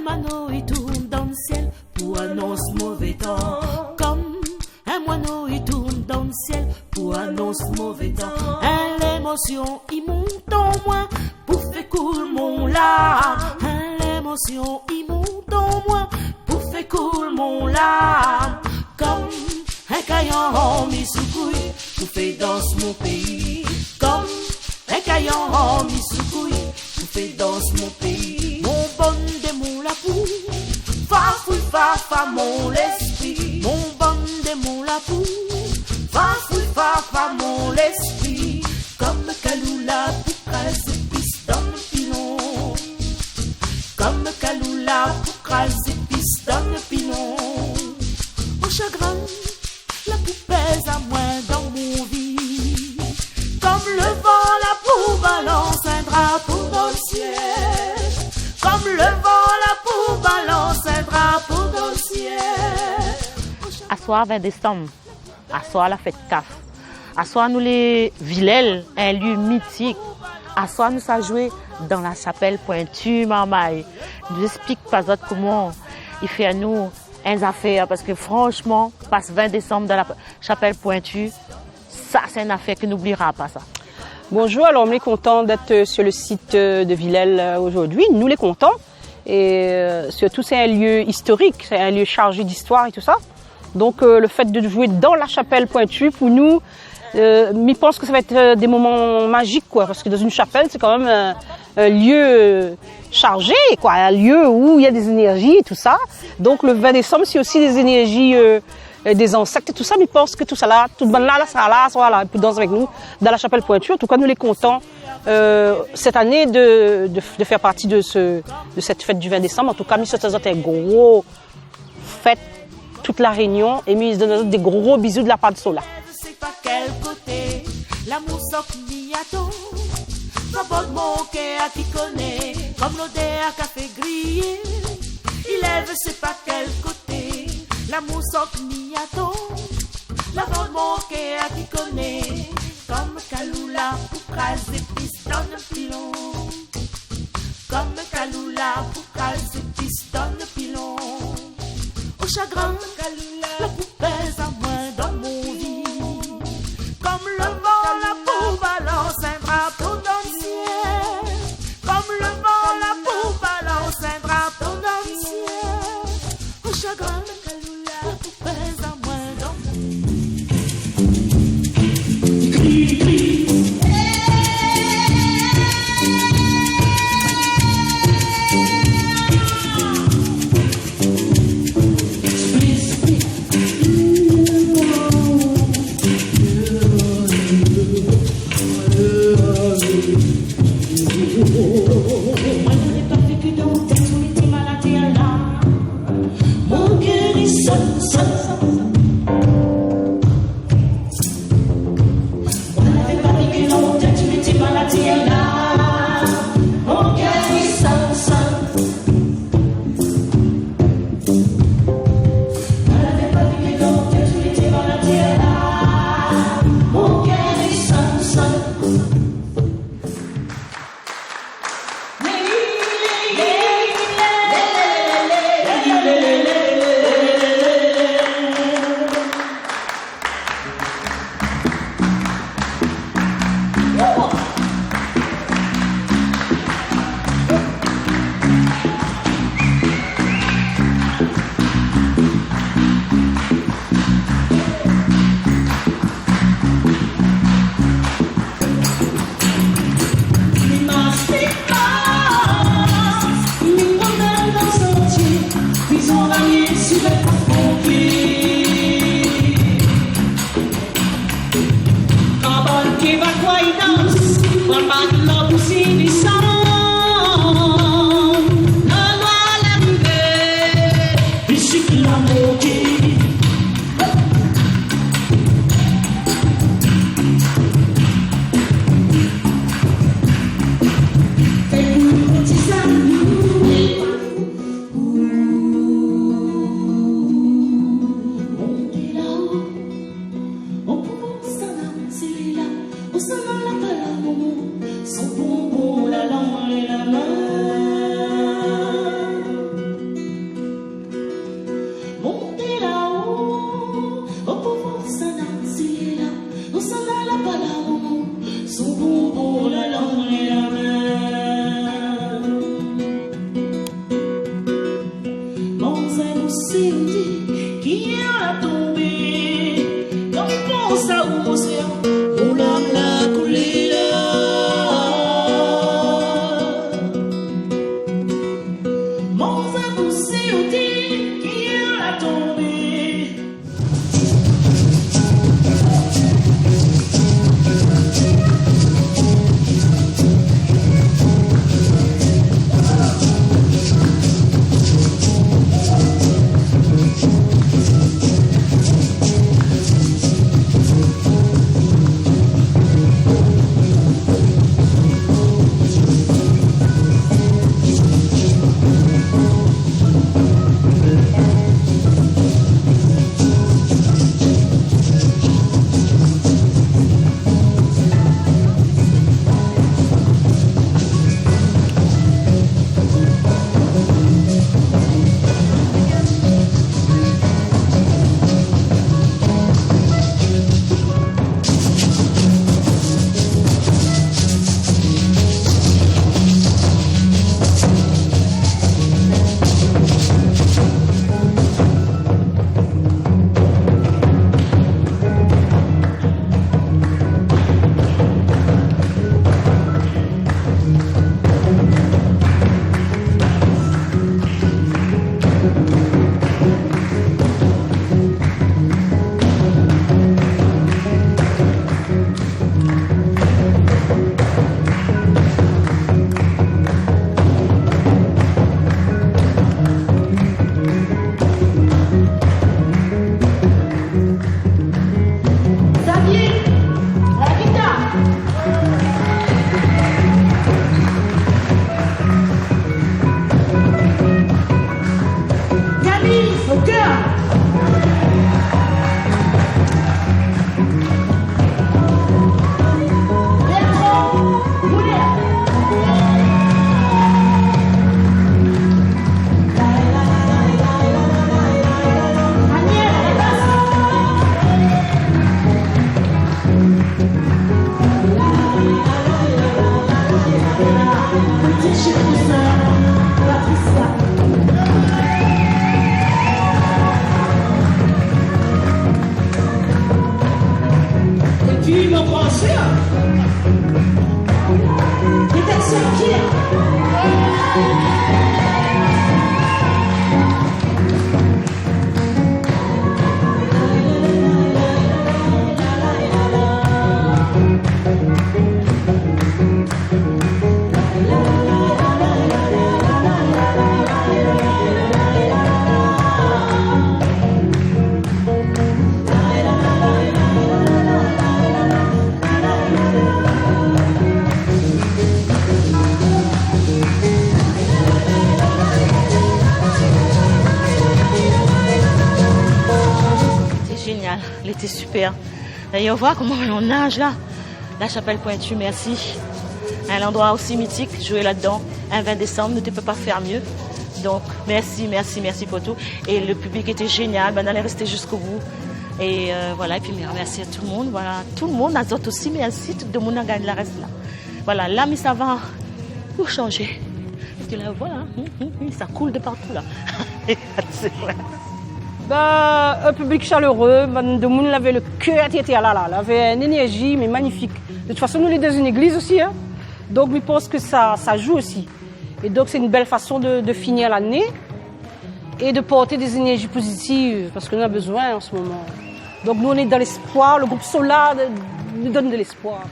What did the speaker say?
moineau il tourne dans le ciel pour annonce mauvais temps. Comme un moineau il tourne dans le ciel pour annonce mauvais temps. L'émotion il monte en moi pour faire cool mon larme. L'émotion il monte en moi pour faire cool mon larme. Comme un caillon mis sous couille pour faire danse mon pays. Comme un caillon mis sous couille pour faire danse mon pays. Mon bon démon la pou, fa fou fa mon l'esprit. Mon bon démon la pou, fa fou fa mon l'esprit. Comme Kaloula pour craser piste dans le pilon. Comme Kaloula pour craser piste dans le pilon. Au chagrin, la poupée pèse à moins dans mon vie. Comme le vent, la poule balance un drapeau dans le ciel. Comme le vent, la poule balance un drapeau dans le ciel. À soir 20 décembre, à soir la fête CAF. À soir nous les Villèles, un lieu mythique. À soir nous ça joué dans la chapelle Pointue Marmaille. Nous explique pas autre comment il fait à nous une affaire parce que franchement, passe 20 décembre dans la chapelle Pointue, ça c'est une affaire que n'oubliera pas ça. Bonjour, alors on est content d'être sur le site de Villèles aujourd'hui. Nous les contents et surtout c'est un lieu historique, c'est un lieu chargé d'histoire et tout ça. Donc le fait de jouer dans la chapelle Pointue pour nous, je pense que ça va être des moments magiques quoi, parce que dans une chapelle c'est quand même un lieu chargé quoi, un lieu où il y a des énergies et tout ça. Donc le 20 décembre c'est aussi des énergies des insectes et tout ça, mais je pense que tout ça là, tout le monde là sera là, et puis danse avec nous dans la chapelle Pointue. En tout cas nous les contents cette année de faire partie de cette fête du 20 décembre. En tout cas, nous sommes un gros fête toute la Réunion et nous donnons des gros bisous de la part de Sola. Je sais pas quel côté l'amour sort ni à ton. Ça porte mon cœur à qui connaît comme l'odeur à café grillé. Il lève, je sais pas quel côté l'amour sort ni à ton. La porte mon cœur à qui connaît comme Kaloula pour craser piste dans le pilon. Comme Kaloula pour craser piste dans le pilon. Au chagrin, la poupée à moins dans mon vie. Comme le vent, la poule balance un drapeau dans le ciel. Comme le vent, la poule balance un drapeau dans le ciel. Au chagrin, la poupée à moins dans mon vie. qui a tombé, comme pense à l'océan, où l'âme l'a coulé là. Mon amour c'est ôté, qui a tombé. L'été super. D'ailleurs, voir comment on nage là. La chapelle Pointue, merci. Un endroit aussi mythique, jouer là-dedans. Un 20 décembre, ne te peut pas faire mieux. Donc, merci, merci, merci pour tout. Et le public était génial. Ben, on allait rester jusqu'au bout. Et voilà, et puis merci à tout le monde. Voilà, tout le monde, Azot aussi, merci. Tout le monde a gagné la reste là. Voilà, là, mais ça va pour changer. Parce que là, voilà, ça coule de partout là. C'est vrai. Ben, un public chaleureux, ben, de monde avait le cœur qui était là, il avait une énergie mais magnifique. De toute façon, nous sommes dans une église aussi, hein? Donc je pense que ça joue aussi. Et donc c'est une belle façon de finir l'année et de porter des énergies positives parce qu'on a besoin en ce moment. Donc nous on est dans l'espoir, le groupe Solar nous donne de l'espoir.